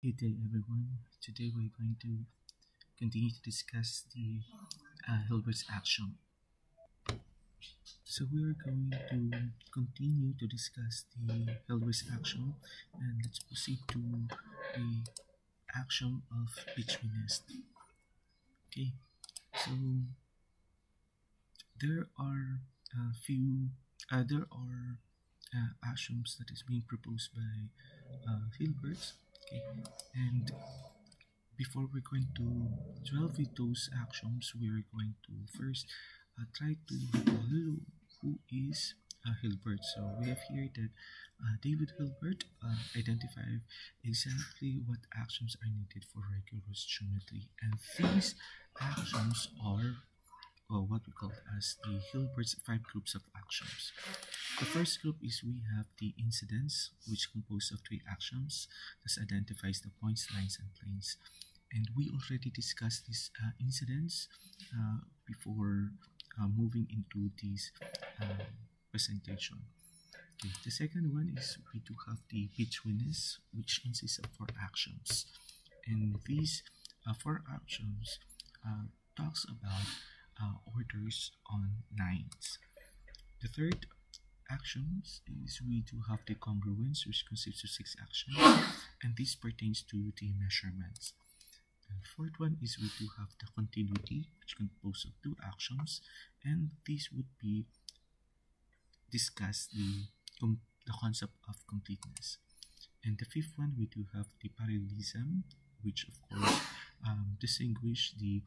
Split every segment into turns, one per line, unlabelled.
Good day, everyone. Today we're going to continue to discuss the Hilbert's action. So we're going to continue to discuss the Hilbert's action, and let's proceed to the action of betweenness. Okay, so there are a few, there are actions that is being proposed by Hilbert. Okay, and before we're going to delve into those actions, we're going to first try to recall who is Hilbert. So we have here that David Hilbert identified exactly what actions are needed for rigorous geometry, and these actions are what we call as the Hilbert's five groups of actions. The first group is we have the incidence, which composed of three actions. This identifies the points, lines, and planes. And we already discussed this incidence before moving into this uh, presentation. Okay, the second one is we do have the betweenness, which consists of four actions. And these four actions talks about orders on lines. The third actions is we do have the congruence, which consists of six actions, and this pertains to the measurements. The fourth one is we do have the continuity, which composed of two actions, and this would be discuss the concept of completeness. And the fifth one we do have the parallelism, which of course distinguish the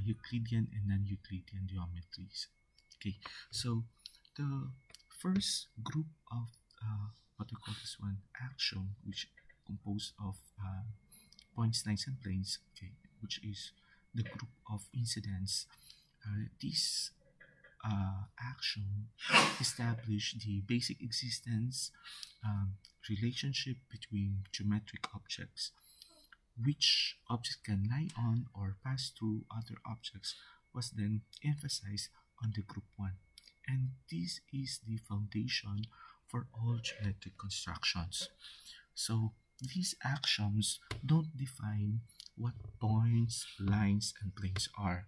Euclidean and non-Euclidean geometries. Okay, so the first group of what we call this one action, which composed of points, lines, and planes, okay, which is the group of incidents. This action establish the basic existence relationship between geometric objects. Which objects can lie on or pass through other objects was then emphasized on the group 1. And this is the foundation for all geometric constructions. So these actions don't define what points, lines, and planes are.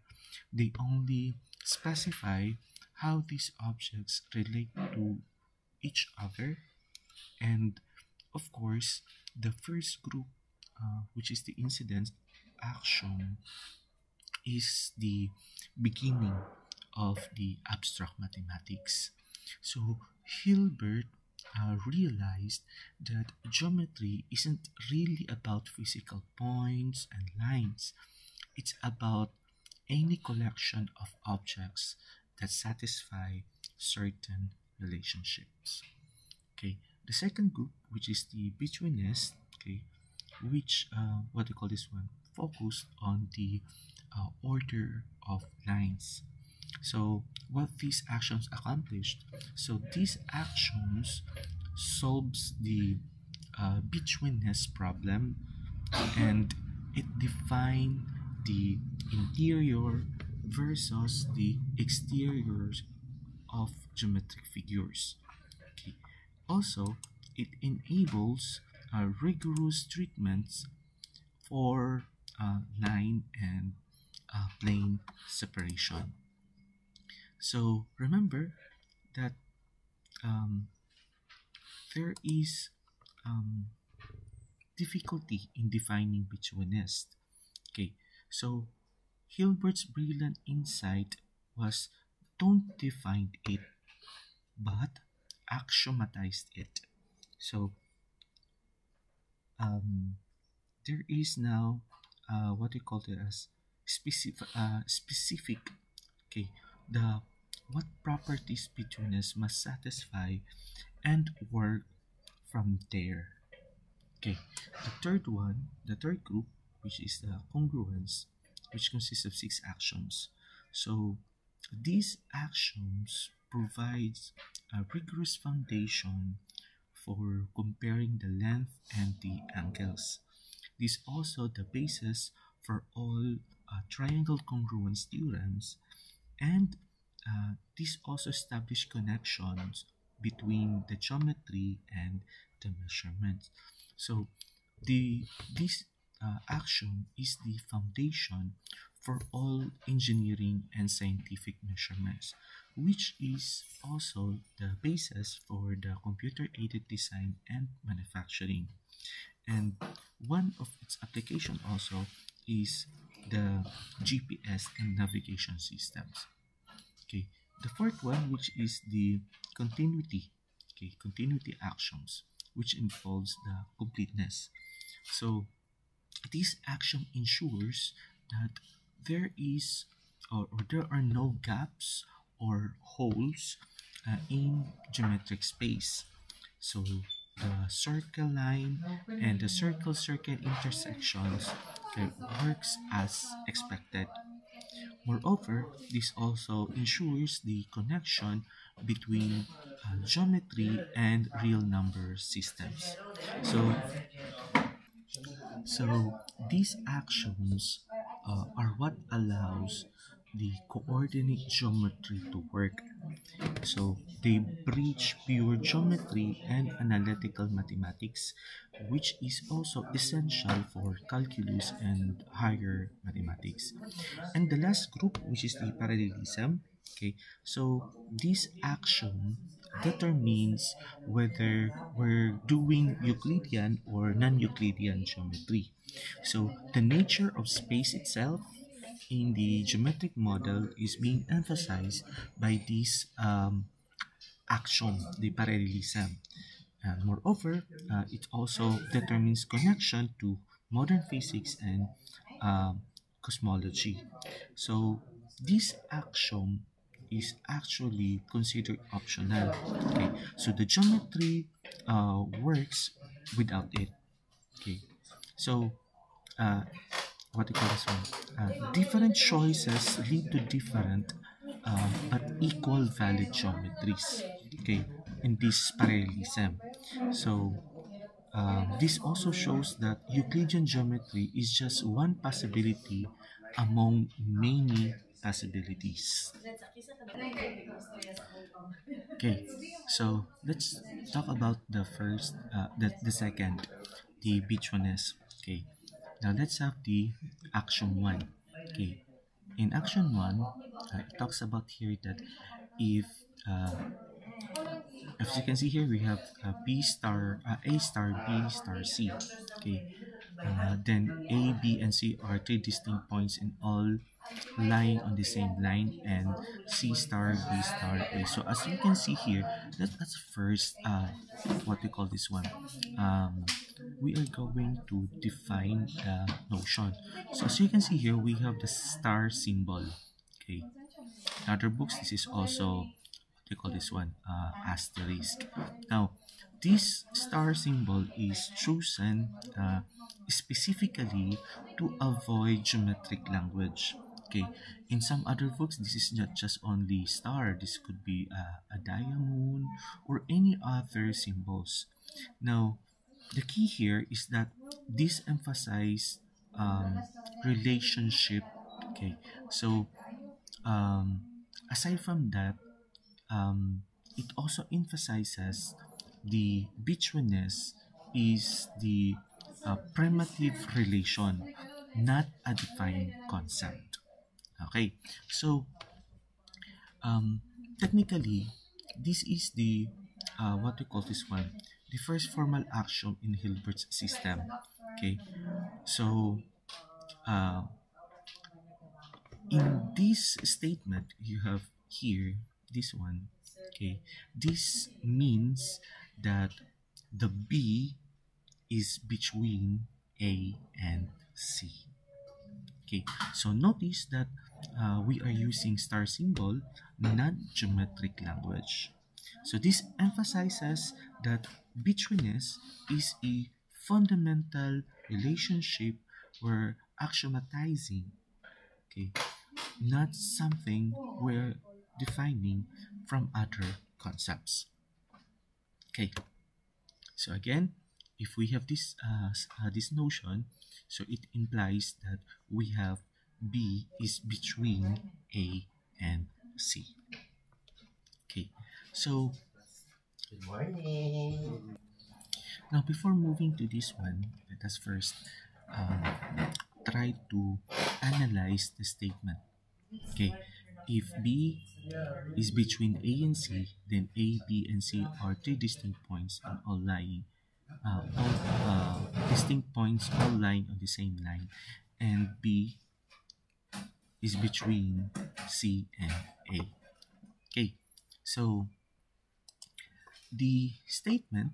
They only specify how these objects relate to each other. And of course, the first group, which is the incident action, is the beginning of the abstract mathematics. So Hilbert realized that geometry isn't really about physical points and lines. It's about any collection of objects that satisfy certain relationships. Okay, the second group, which is the betweenness, okay, which what we call this one, focused on the order of lines. So what these actions accomplished, so these actions solves the betweenness problem, and it define the interior versus the exteriors of geometric figures. Okay. Also, it enables rigorous treatments for line and plane separation. So remember that um, there is um, difficulty in defining betweenness. Okay, so Hilbert's brilliant insight was don't define it, but axiomatize it. So um, there is now what we call it as specific. Okay, the what properties betweenness must satisfy and work from there. Okay, the third group, which is the congruence, which consists of six actions. So these actions provides a rigorous foundation for comparing the length and the angles. This is also the basis for all triangle congruence theorems, and this also establish connections between the geometry and the measurements. So the this action is the foundation for all engineering and scientific measurements, which is also the basis for the computer-aided design and manufacturing. And one of its application also is the GPS and navigation systems. Okay, the fourth one, which is the continuity. Okay, continuity actions, which involves the completeness. So this action ensures that there is or there are no gaps or holes in geometric space. So the circle line and the circle-circle intersections, okay, works as expected. Moreover, this also ensures the connection between geometry and real number systems. So, so these actions are what allows the coordinate geometry to work. So they bridge pure geometry and analytical mathematics, which is also essential for calculus and higher mathematics. And the last group, which is the parallelism. Okay, so this action determines whether we're doing Euclidean or non-Euclidean geometry. So the nature of space itself in the geometric model is being emphasized by this action, the parallelism. And moreover, it also determines connection to modern physics and um, cosmology. So this action is actually considered optional. Okay, so the geometry works without it. Okay, so uh, what do you call this one? Different choices lead to different but equal valid geometries. Okay, in this parallelism. So this also shows that Euclidean geometry is just one possibility among many possibilities. Okay, so let's talk about the first, the second, the beachfulness. Okay, now let's have the action one. Okay, in action one, it talks about here that if as you can see here, we have B star, A star, B star, C. Okay, then A, B, and C are three distinct points in all lying on the same line, and C star, B star, A. So as you can see here, that's first what we call this one. We are going to define the notion. So as you can see here, we have the star symbol. Okay, in other books, this is also they call this one asterisk. Now, this star symbol is chosen specifically to avoid geometric language. Okay, in some other books, this is not just only star. This could be a diamond or any other symbols. Now, the key here is that this emphasize relationship. Okay, so um, aside from that, um, it also emphasizes the betweenness is the primitive relation, not a defined concept. Okay, so um, technically, this is the what we call this one, the first formal action in Hilbert's system. Okay, so uh, in this statement you have here this one. Okay, this means that the B is between A and C. Okay, so notice that we are using star symbol, not geometric language. So this emphasizes that betweenness is a fundamental relationship we're axiomatizing. Okay, not something we're defining from other concepts. Okay, so again, if we have this notion, so it implies that we have B is between A and C. Okay, so
Good morning.
Now, before moving to this one, let us first um, try to analyze the statement. Okay, if B is between A and C, then A, B, and C are three distinct points and all distinct points all lying on the same line, and B is between C and A. Okay, so the statement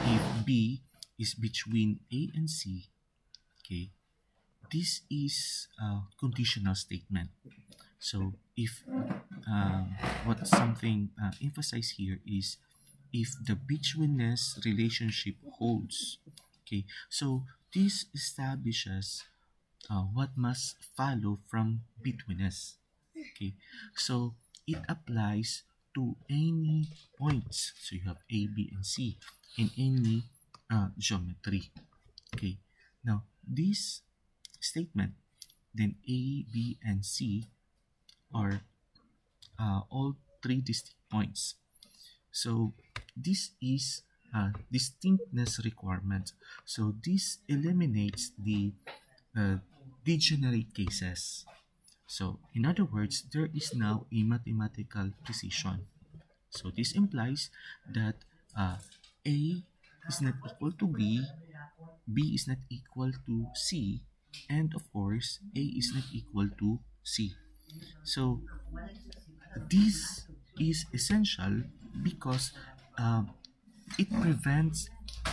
if B is between A and C, okay, this is a conditional statement. So if what something emphasized here is if the betweenness relationship holds, okay, so this establishes what must follow from betweenness. Okay, so it applies to any points. So you have A, B, and C in any geometry. Okay, now this statement, then A, B, and C are all three distinct points. So this is distinctness requirement. So this eliminates the degenerate cases. So in other words, there is now a mathematical precision. So this implies that A is not equal to B is not equal to C, and of course, A is not equal to C. So this is essential because it prevents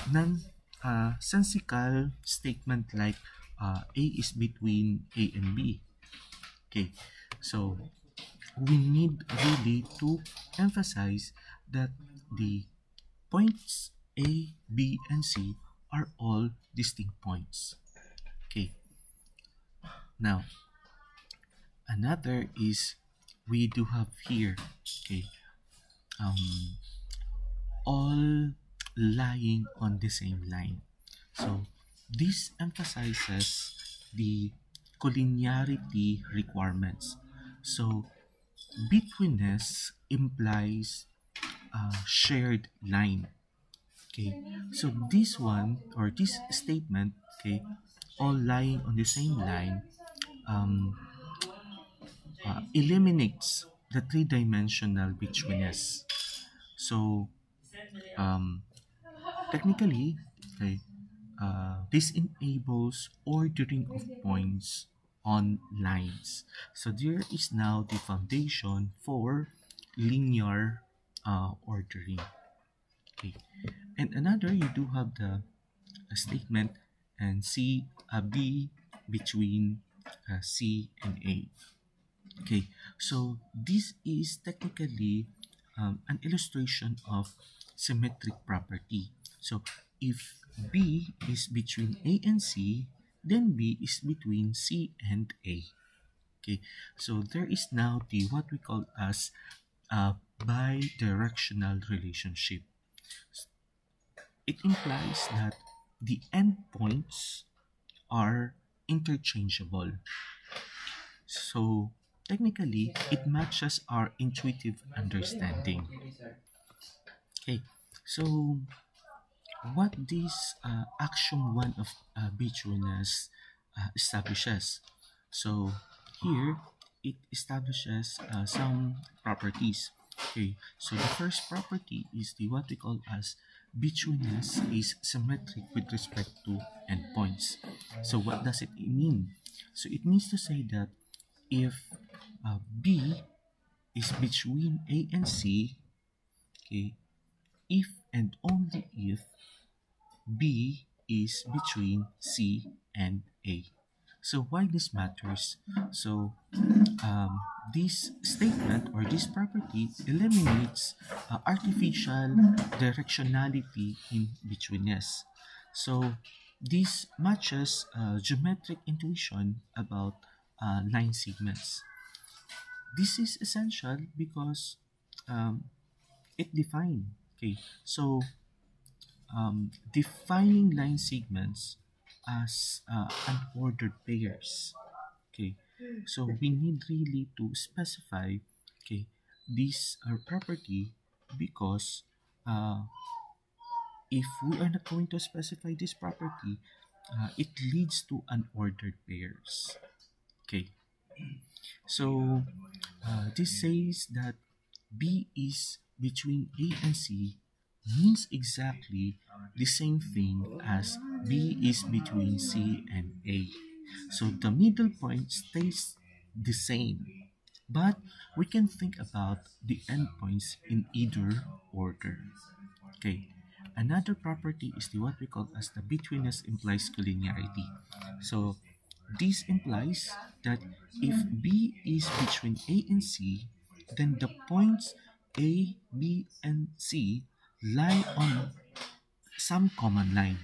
nonsensical statement like A is between A and B. Okay, so we need really to emphasize that the points A, B, and C are all distinct points. Okay, now another is we do have here, okay, um, all lying on the same line. So this emphasizes the collinearity requirements. So betweenness implies a shared line. Okay, so this one or this statement, okay, all lying on the same line, um, eliminates the three-dimensional betweenness. So um, technically, okay, this enables ordering of points on lines. So there is now the foundation for linear ordering. Okay, and another you do have the statement and C B between C and A. Okay, so this is technically an illustration of symmetric property. So if B is between A and C, then B is between C and A. Okay, so there is now the what we call as a bidirectional relationship. It implies that the endpoints are interchangeable. So technically, it matches our intuitive understanding. Okay, so what this axiom 1 of betweenness establishes. So here, it establishes some properties. Okay, so the first property is the what we call as betweenness is symmetric with respect to endpoints. So what does it mean? So it means to say that if B is between A and C, okay, if and only if B is between C and A. So why this matters? So this statement or this property eliminates artificial directionality in betweenness. So this matches geometric intuition about line segments. This is essential because um, it defines. Okay, so defining line segments as unordered pairs. Okay, so we need really to specify, okay, this property because if we are not going to specify this property, it leads to unordered pairs. Okay, so this says that B is between A and C means exactly the same thing as B is between C and A. So the middle point stays the same, but we can think about the endpoints in either order. Okay. Another property is the what we call as the betweenness implies collinearity. So this implies that if B is between A and C, then the points A, B, and C lie on some common line.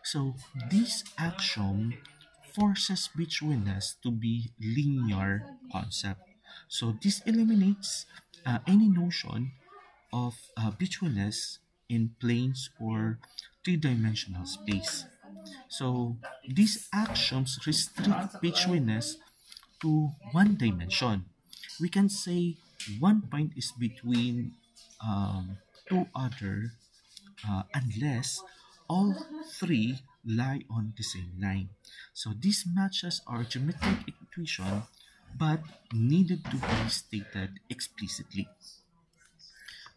So this axiom forces betweenness to be linear concept. So this eliminates any notion of betweenness in planes or three-dimensional space. So these axioms restrict betweenness to one dimension. We can say one point is between two other unless all three lie on the same line. So this matches our geometric equation but needed to be stated explicitly.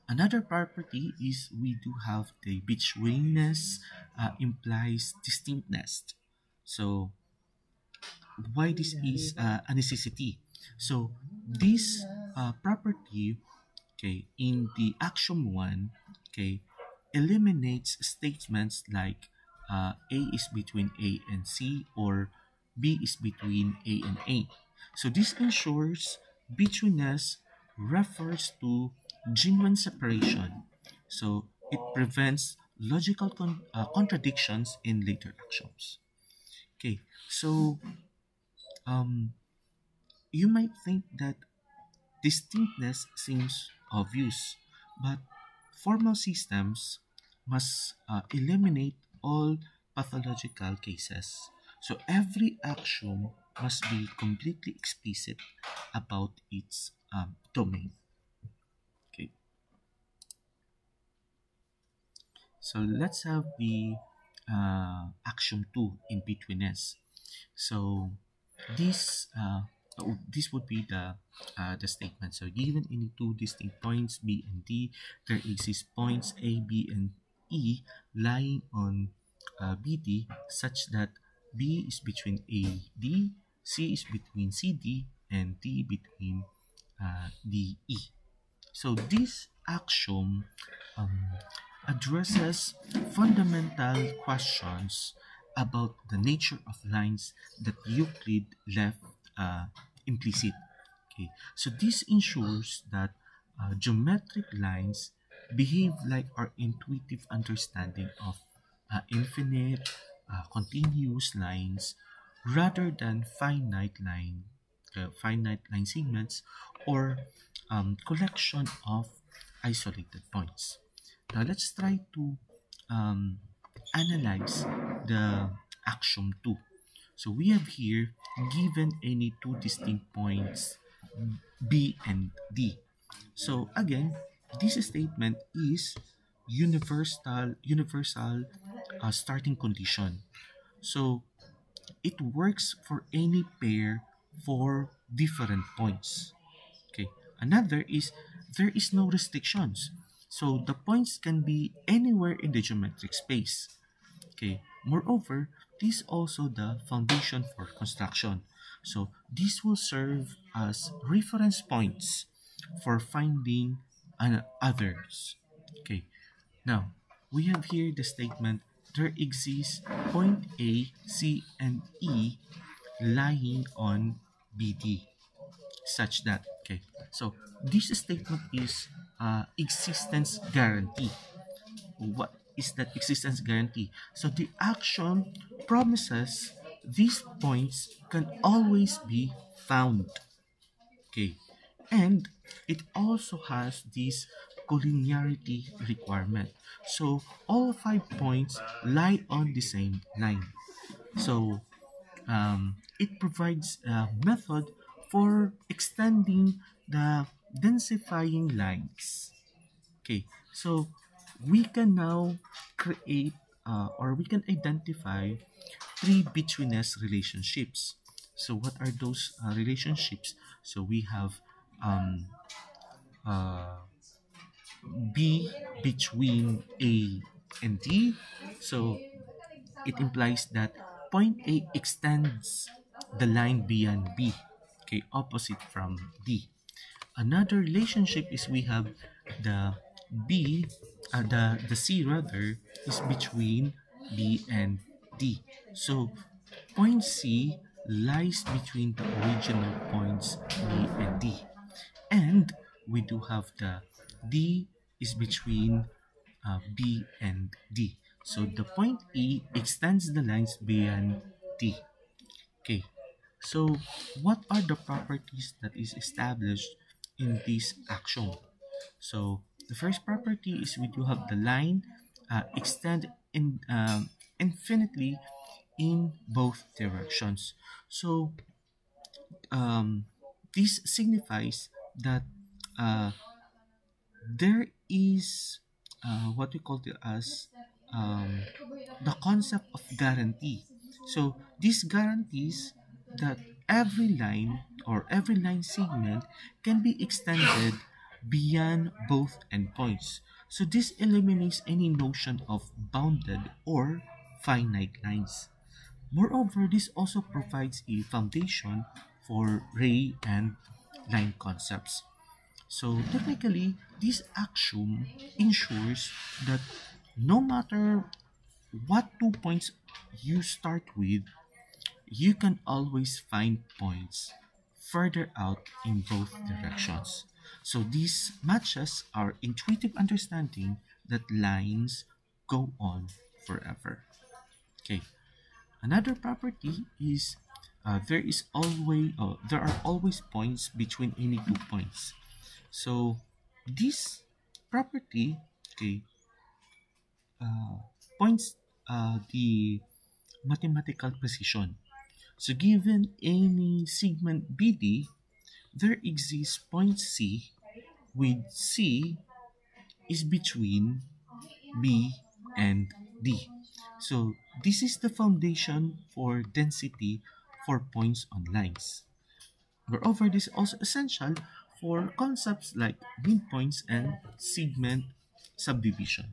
Another property is we do have the betweenness implies distinctness. So why this is a necessity? So this property, okay, in the axiom 1, okay, eliminates statements like A is between A and C or B is between A and A. So this ensures betweenness refers to genuine separation. So it prevents logical contradictions in later axioms. Okay, so um, you might think that distinctness seems obvious, but formal systems must eliminate all pathological cases. So every axiom must be completely explicit about its domain. Okay. So let's have the axiom 2 in betweenness. So this this would be the statement. So given any two distinct points B and D, there exist points A, B, and E lying on BD such that B is between AD, C is between CD, and D between DE. So this axiom um, addresses fundamental questions about the nature of lines that Euclid left implicit. Okay, so this ensures that geometric lines behave like our intuitive understanding of infinite, continuous lines rather than finite line segments or collection of isolated points. Now let's try to um, analyze the axiom 2. So we have here given any two distinct points B and D. So again, this statement is universal starting condition. So it works for any pair for different points. Okay. Another is there is no restrictions. So the points can be anywhere in the geometric space. Okay. Moreover, this is also the foundation for construction. So this will serve as reference points for finding others. Okay. Now, we have here the statement there exists point A, C, and E lying on BD such that, okay, so this statement is existence guarantee. What is that existence guarantee? So the action promises these points can always be found. Okay, and it also has this collinearity requirement. So all 5 points lie on the same line. So it provides a method for extending the densifying lines. Okay, so we can now create or we can identify three betweenness relationships. So what are those relationships? So we have um, uh, B between A and D. So it implies that point A extends the line beyond B, okay, opposite from D. Another relationship is we have the B, the C rather, is between B and D. So point C lies between the original points B and D. And we do have the D is between B and D. So the point E extends the lines beyond D. Okay. So what are the properties that is established in this action? So the first property is we do have the line extend in infinitely in both directions. So um, this signifies that uh, there is what we call it as um, the concept of guarantee. So this guarantees that every line or every line segment can be extended beyond both endpoints. So this eliminates any notion of bounded or finite lines. Moreover, this also provides a foundation for ray and line concepts. So technically, this axiom ensures that no matter what 2 points you start with, you can always find points further out in both directions. So this matches our intuitive understanding that lines go on forever. Okay. Another property is there are always points between any 2 points. So this property, okay, uh, points the mathematical precision. So given any segment BD, there exists point C with C is between B and D. So this is the foundation for density for points on lines. Moreover, this is also essential for concepts like midpoints and segment subdivision.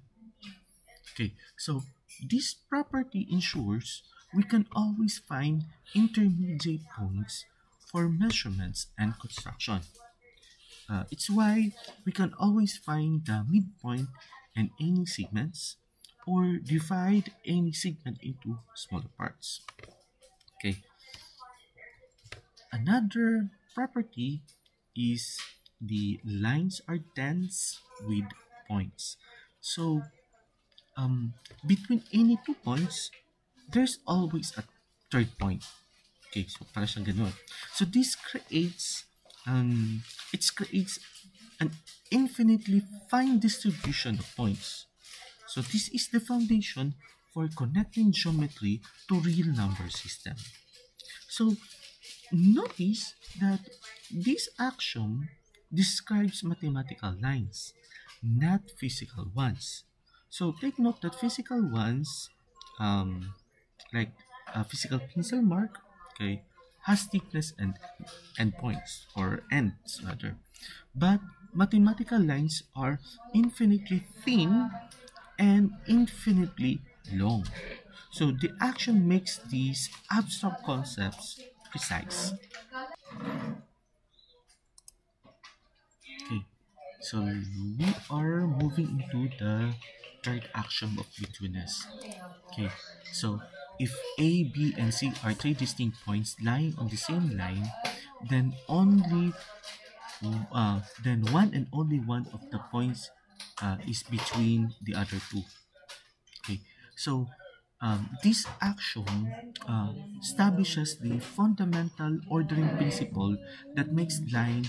Okay, so this property ensures we can always find intermediate points for measurements and construction. It's why we can always find the midpoint in any segments or divide any segment into smaller parts. Okay, another property is the lines are dense with points. So between any 2 points, there's always a third point. Okay, so para siyang ganun. So this creates it creates an infinitely fine distribution of points. So this is the foundation for connecting geometry to real number system. So notice that this axiom describes mathematical lines, not physical ones. So take note that physical ones, like a physical pencil mark, okay, has thickness and endpoints or ends rather. But mathematical lines are infinitely thin and infinitely long. So the action makes these abstract concepts precise. Okay, so we are moving into the third axiom of betweenness. Okay, so if A, B, and C are three distinct points lying on the same line, then then one and only one of the points is between the other two. Okay, so this axiom establishes the fundamental ordering principle that makes line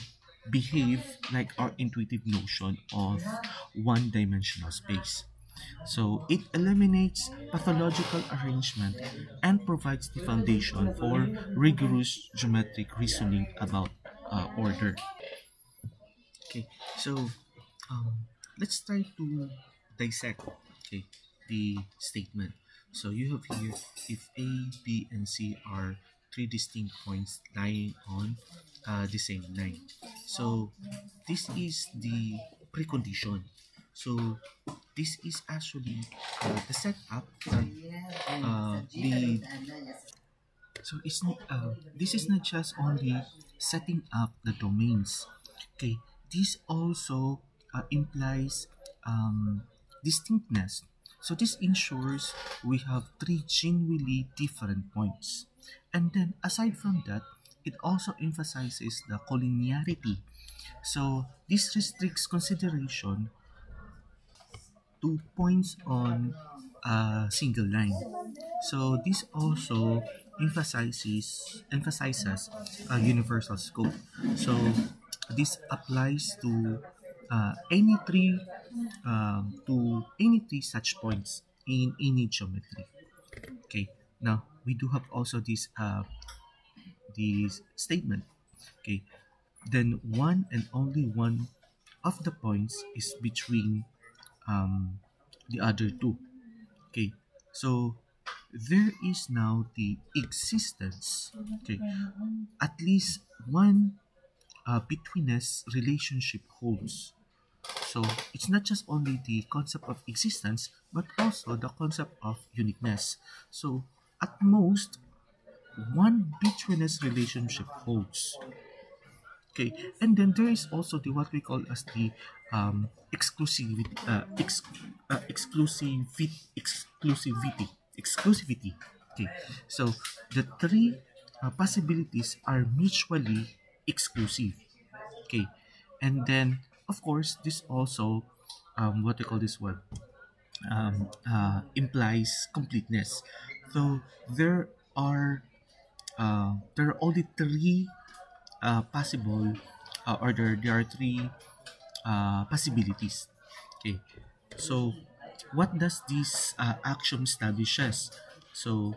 behave like our intuitive notion of one-dimensional space. So it eliminates pathological arrangement and provides the foundation for rigorous geometric reasoning about order. Okay, so let's try to dissect, okay, the statement. So you have here, if A, B, and C are three distinct points lying on the same line. So this is the precondition. So this is actually the setup that the so this is not just only setting up the domains. Okay, this also implies distinctness. So this ensures we have three genuinely different points. And then aside from that, it also emphasizes the collinearity. So this restricts consideration to points on a single line. So this also emphasizes a universal scope. So this applies to any three such points in any geometry. Okay. Now we do have also this statement. Okay. Then one and only one of the points is between the other two. Okay, so there is now the existence, okay, at least one betweenness relationship holds. So it's not just only the concept of existence, but also the concept of uniqueness. So at most, one betweenness relationship holds. Okay, and then there is also the what we call as the exclusivity, exclusivity. Okay, so the three possibilities are mutually exclusive. Okay, and then of course this also what we call this one implies completeness. So there are only three possible there are three possibilities. Okay, so what does this axiom establishes? So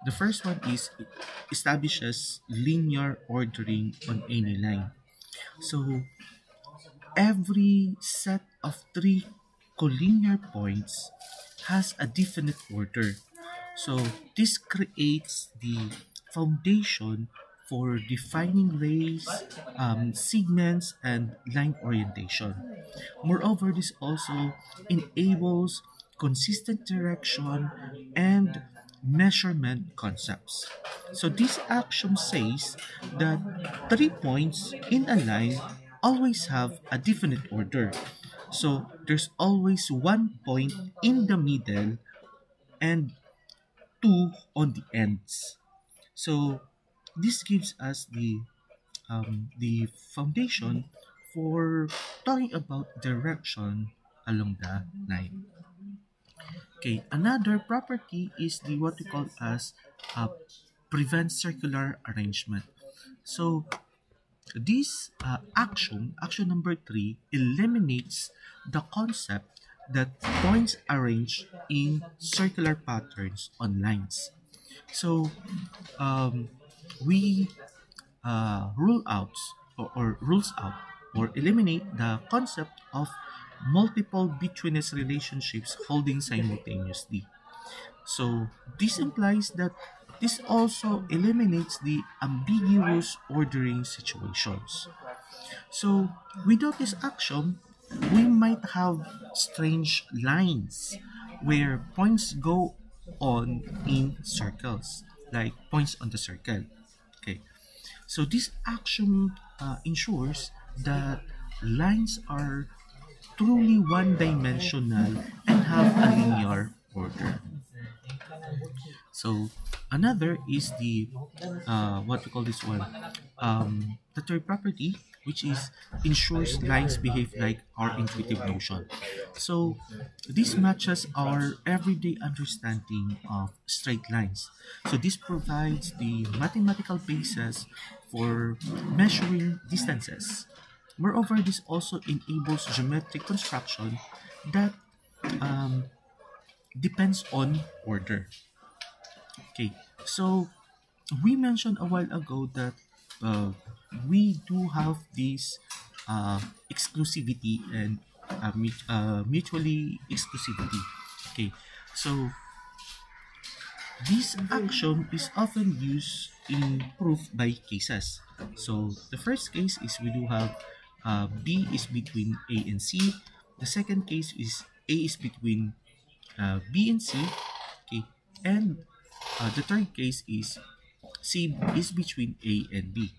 the first one is it establishes linear ordering on any line. So every set of three collinear points has a definite order. So this creates the foundation for defining rays, segments, and line orientation. Moreover, this also enables consistent direction and measurement concepts. So this axiom says that 3 points in a line always have a definite order. So there's always 1 point in the middle and two on the ends. So this gives us the foundation for talking about direction along the line. Okay, another property is the what we call as prevent circular arrangement. So this action number three, eliminates the concept that points arranged in circular patterns on lines. So um, we rules out or eliminate the concept of multiple betweenness relationships holding simultaneously. So this implies that this also eliminates the ambiguous ordering situations. So without this action, we might have strange lines where points go on in circles, like points on the circle. Okay, so this action ensures that lines are truly one-dimensional and have a linear order. So another is the what we call this one, the third property, which is ensures lines behave like our intuitive notion. So this matches our everyday understanding of straight lines. So this provides the mathematical basis for measuring distances. Moreover, this also enables geometric construction that um, depends on order. Okay, so we mentioned a while ago that we do have this exclusivity and mutually exclusivity. Okay, so this action is often used in proof by cases. So the first case is we do have B is between A and C. The second case is A is between B and C. Okay, and the third case is C is between A and B.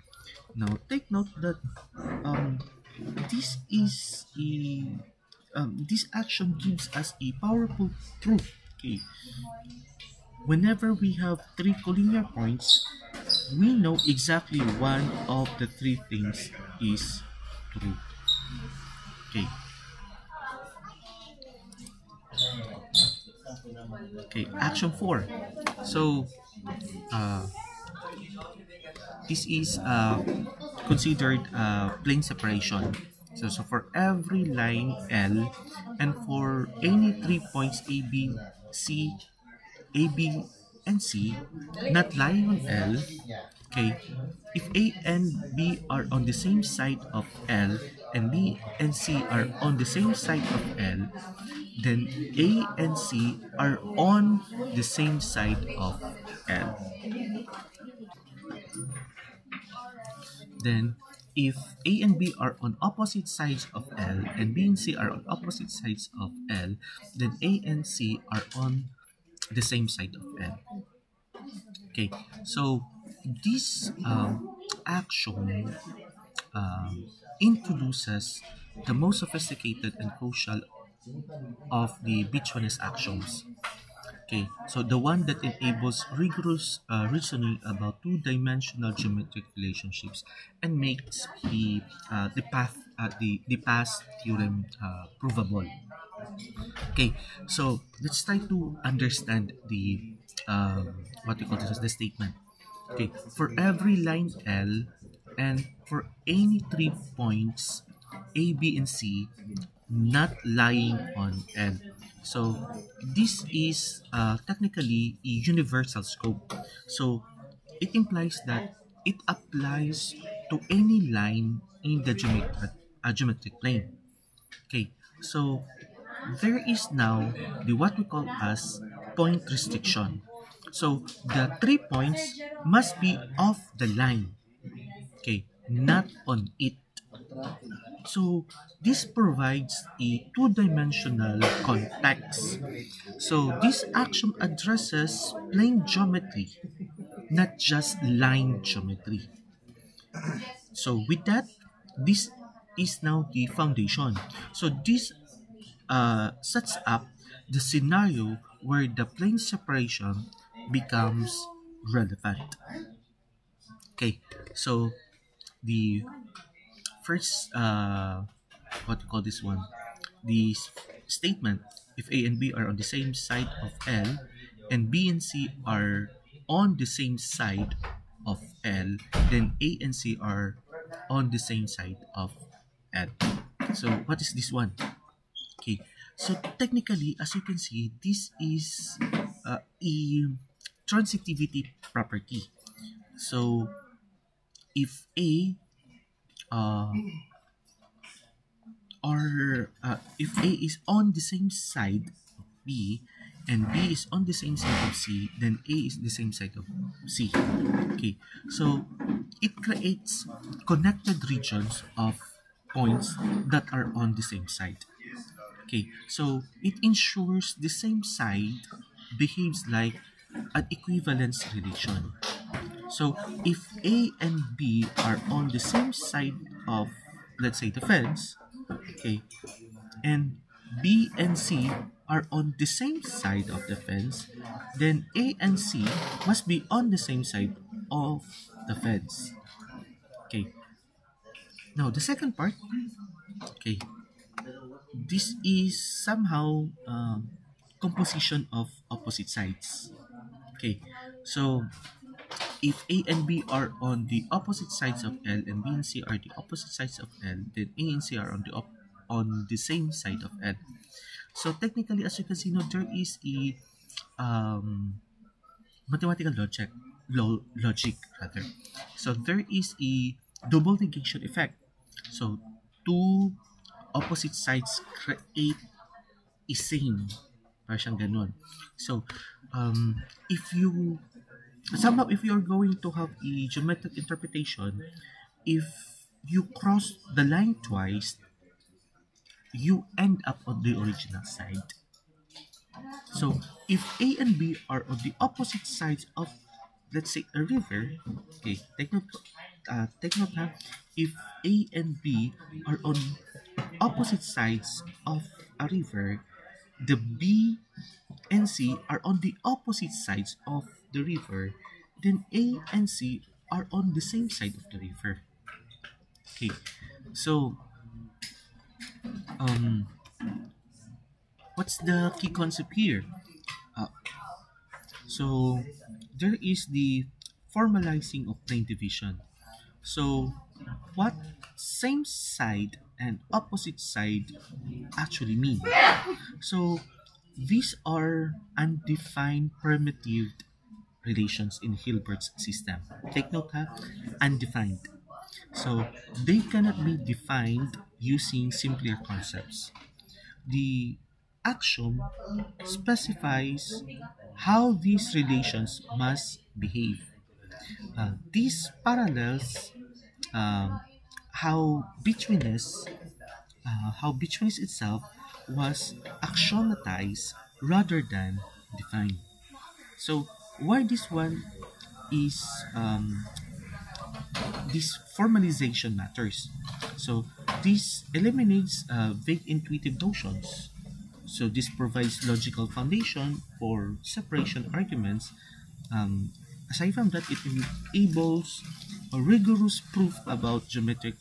Now take note that um, this is a this action gives us a powerful proof. Okay, whenever we have three collinear points, we know exactly one of the three things is true. Okay. Okay. Action 4. So uh, this is considered plane separation. So for every line L and for any 3 points A, B, C, A, B, and C not lying on L, okay, if A and B are on the same side of L and B and C are on the same side of L, then A and C are on the same side of L. Then, if A and B are on opposite sides of L and B and C are on opposite sides of L, then A and C are on the same side of L. Okay, so this action introduces the most sophisticated and crucial of the Beach-Jones actions. Okay, so the one that enables rigorous reasoning about two-dimensional geometric relationships and makes the past theorem provable. Okay, so let's try to understand the what we call this as the statement. Okay, for every line L and for any 3 points A, B, and C not lying on L. So this is technically a universal scope. So it implies that it applies to any line in the geometric plane. Okay, so there is now the what we call as point restriction. So the 3 points must be off the line, okay, not on it. So this provides a two-dimensional context. So this action addresses plane geometry, not just line geometry. So with that, this is now the foundation. So this sets up the scenario where the plane separation becomes relevant. Okay, so the first what you call this one, the statement, if A and B are on the same side of L and B and C are on the same side of L, then A and C are on the same side of L. So what is this one? Okay, so technically, as you can see, this is a transitivity property. So if A uh, if A is on the same side of B and B is on the same side of C, then A is the same side of C. Okay, so it creates connected regions of points that are on the same side. Okay, so it ensures the same side behaves like an equivalence relation. So if A and B are on the same side of, let's say, the fence, okay, and B and C are on the same side of the fence, then A and C must be on the same side of the fence. Okay. Now the second part, okay, this is somehow composition of opposite sides. Okay, so if A and B are on the opposite sides of L and B and C are the opposite sides of L, then A and C are on the same side of L. So technically, as you can see, now there is a mathematical logic rather. So there is a double negation effect. So two opposite sides create a same. Parang siyang ganun. So, if you, somehow if you're going to have a geometric interpretation, if you cross the line twice, you end up on the original side. So, if A and B are on the opposite sides of, let's say, a river, okay, take note ha, if A and B are on opposite sides of a river, the B and C are on the opposite sides of the river, then A and C are on the same side of the river. Okay, so um, what's the key concept here? Uh, so there is the formalizing of plane division. So what same side and opposite side actually mean? So these are undefined primitive relations in Hilbert's system. Take note ha, undefined. So they cannot be defined using simpler concepts. The axiom specifies how these relations must behave. These parallels um, how betweenness itself was axiomatized rather than defined. So why this one is this formalization matters. So this eliminates vague intuitive notions. So this provides logical foundation for separation arguments. Aside from that, it enables a rigorous proof about geometric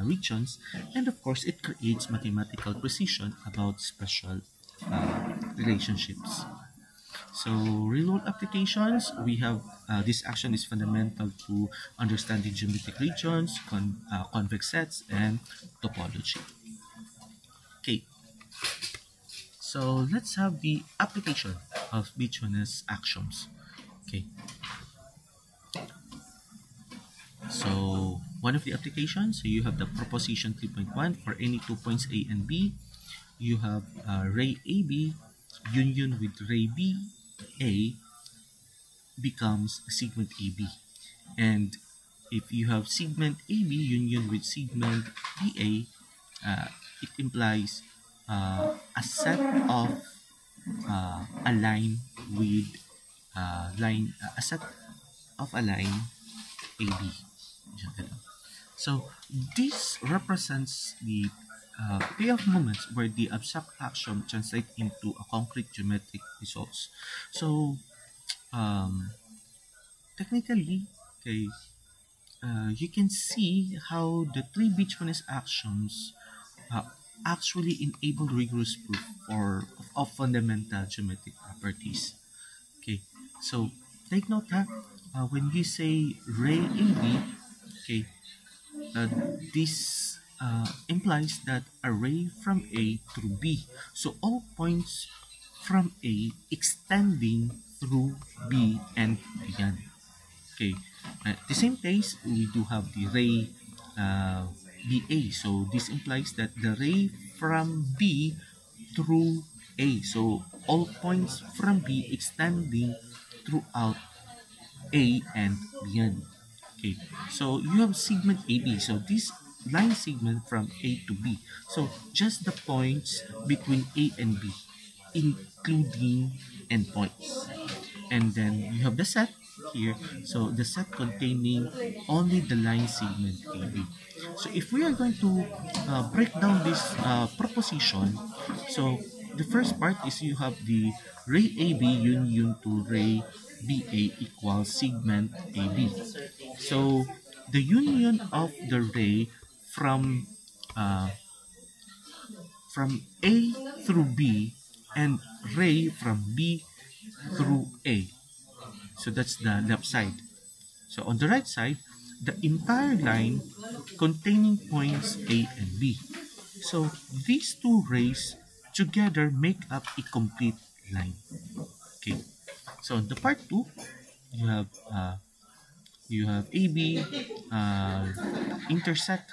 regions, and of course, it creates mathematical precision about special relationships. So real-world applications, we have this action is fundamental to understanding geometric regions, convex sets, and topology. Okay, so let's have the application of betweenness axioms. Okay, so one of the applications, so you have the proposition 3.1 for any 2 points A and B. You have ray AB union with ray BA becomes segment AB. And if you have segment AB union with segment BA, it implies a set of a line with a set of a line AB. So this represents the payoff moments where the abstract axiom translate into a concrete geometric results. So technically, okay, you can see how the three betweenness axioms actually enable rigorous proof of fundamental geometric properties. Okay, so take note that when you say ray AB, okay, uh, this implies that a ray from A through B. So all points from A extending through B and beyond. Okay. At the same case, we do have the ray BA. So this implies that the ray from B through A. So all points from B extending throughout A and beyond. Okay. So you have segment AB. So this line segment from A to B. So just the points between A and B, including endpoints. And then you have the set here. So the set containing only the line segment AB. So if we are going to break down this proposition, so the first part is you have the ray AB union to ray BA equals segment AB. So the union of the ray from uh, A through B and ray from B through A. So that's the left side. So on the right side, the entire line containing points A and B. So these two rays together make up a complete line. Okay. So on the part 2, you have AB intersect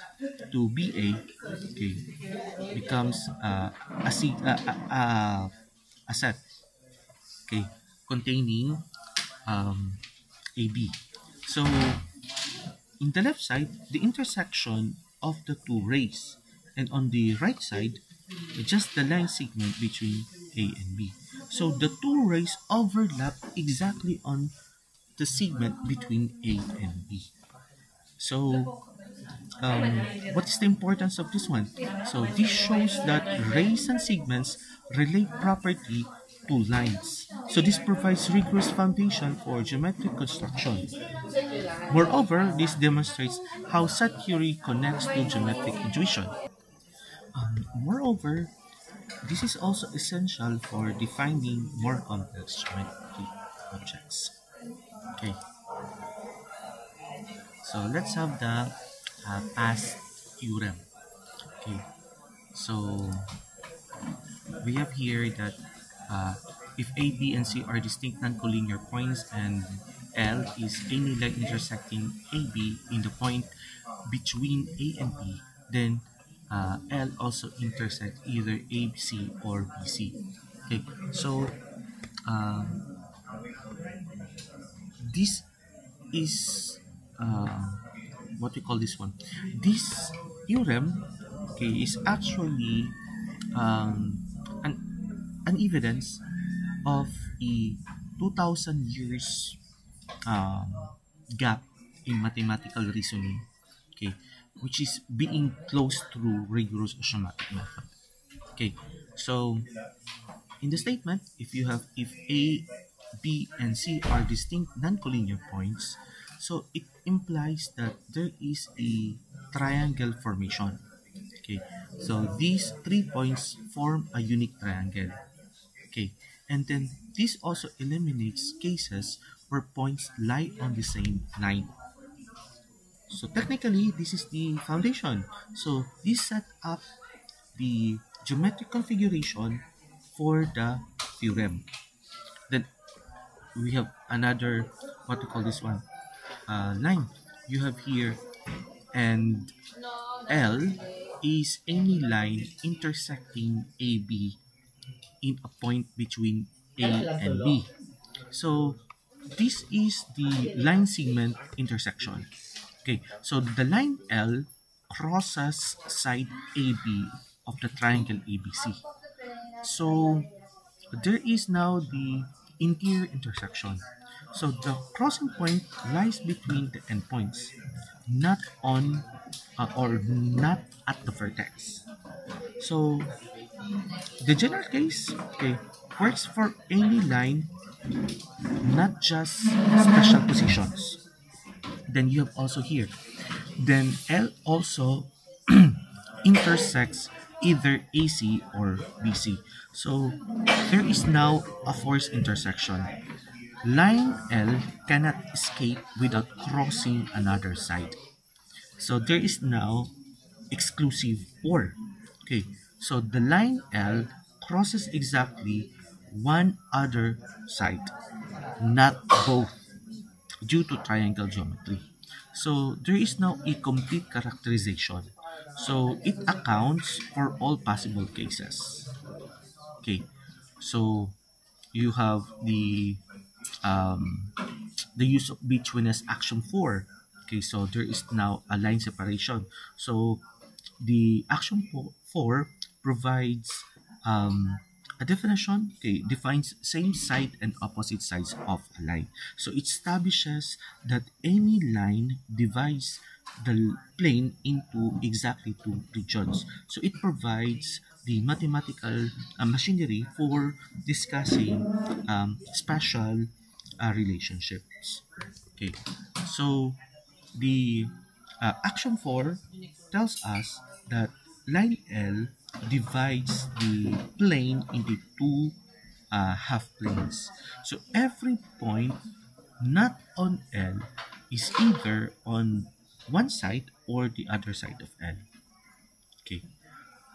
to BA, okay, becomes a set, okay, containing AB. So in the left side, the intersection of the two rays, and on the right side, just the line segment between A and B. So the two rays overlap exactly on the segment between A and B. So what is the importance of this one? So this shows that rays and segments relate properly to lines. So this provides rigorous foundation for geometric construction. Moreover, this demonstrates how set theory connects to geometric intuition. Moreover, this is also essential for defining more complex geometric objects. Okay, so let's have the past theorem. Okay, so we have here that if A, B, and C are distinct non-collinear points and L is any line intersecting AB in the point between A and B, then L also intersects either ABC or BC. Okay, so this is what we call this one. This theorem, okay, is actually an evidence of a 2,000 years um, gap in mathematical reasoning, okay, which is being closed through rigorous axiomatic method. Okay, so in the statement, if A, B, and C are distinct non-collinear points, so it implies that there is a triangle formation. Okay, so these 3 points form a unique triangle. Okay, and then this also eliminates cases where points lie on the same line. So technically, this is the foundation. So this set up the geometric configuration for the theorem. Then we have another, what to call this one, line. You have here, and L is any line intersecting AB in a point between A and B. So this is the line segment intersection. Okay, so the line L crosses side AB of the triangle ABC. So there is now the interior intersection. So the crossing point lies between the endpoints, not on or not at the vertex. So the general case, okay, works for any line, not just special positions. Then you have also here. Then L also intersects either AC or BC. So there is now a force intersection. Line L cannot escape without crossing another side. So there is now exclusive OR. Okay, so the line L crosses exactly one other side, not both, due to triangle geometry. So there is now a complete characterization. So it accounts for all possible cases. Okay, so you have um, the use of betweenness action 4. Okay, so there is now a line separation. So the action 4 provides a definition, okay, defines same side and opposite sides of a line. So it establishes that any line divides the plane into exactly two regions. So it provides the mathematical machinery for discussing spatial relationships. Okay, so the action 4 tells us that line L divides the plane into two half planes. So every point not on L is either on one side or the other side of L. Okay,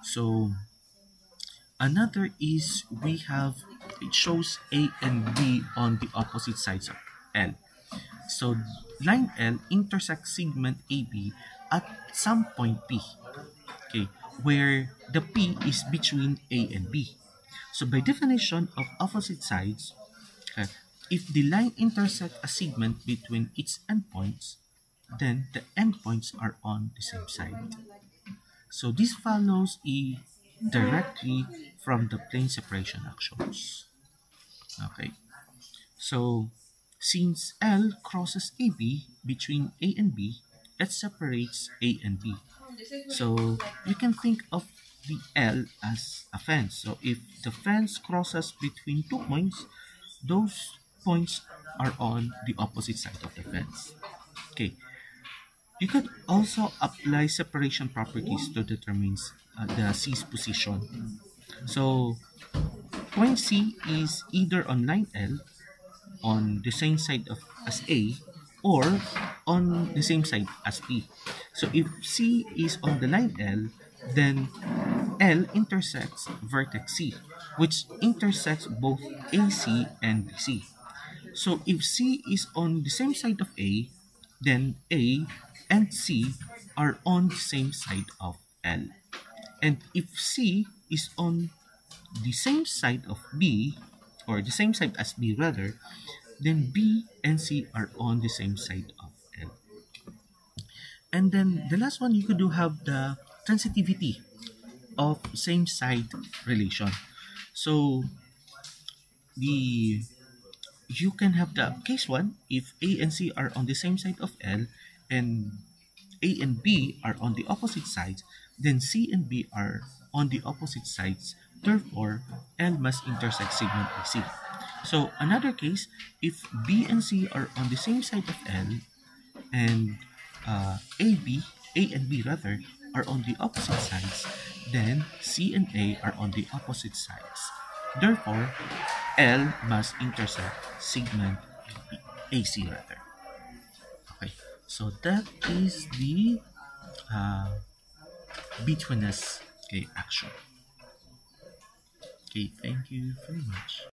so another is it shows A and B on the opposite sides of L. So line L intersects segment AB at some point P, okay, where the P is between A and B. So by definition of opposite sides, okay, if the line intersects a segment between its endpoints, then the endpoints are on the same side. So this follows directly from the plane separation actions. Okay. So since L crosses AB between A and B, it separates A and B. So you can think of the L as a fence. So if the fence crosses between 2 points, those points are on the opposite side of the fence. Okay. You could also apply separation properties to determine the C's position. So point C is either on line L on the same side of as A or on the same side as B. So if C is on the line L, then L intersects vertex C, which intersects both AC and BC. So if C is on the same side of A, then A and C are on the same side of L. And if C is on the same side of B, or the same side as B rather, then B and C are on the same side of L. And then the last one, you could do have the transitivity of same side relation. So the you can have the case one if A and C are on the same side of L and A and B are on the opposite sides, then C and B are on the opposite sides. Therefore, L must intersect segment AC. So another case, if B and C are on the same side of L and A and B rather are on the opposite sides, then C and A are on the opposite sides. Therefore, L must intersect segment AC rather. Okay, so that is the betweenness, okay, action. Okay, thank you very much.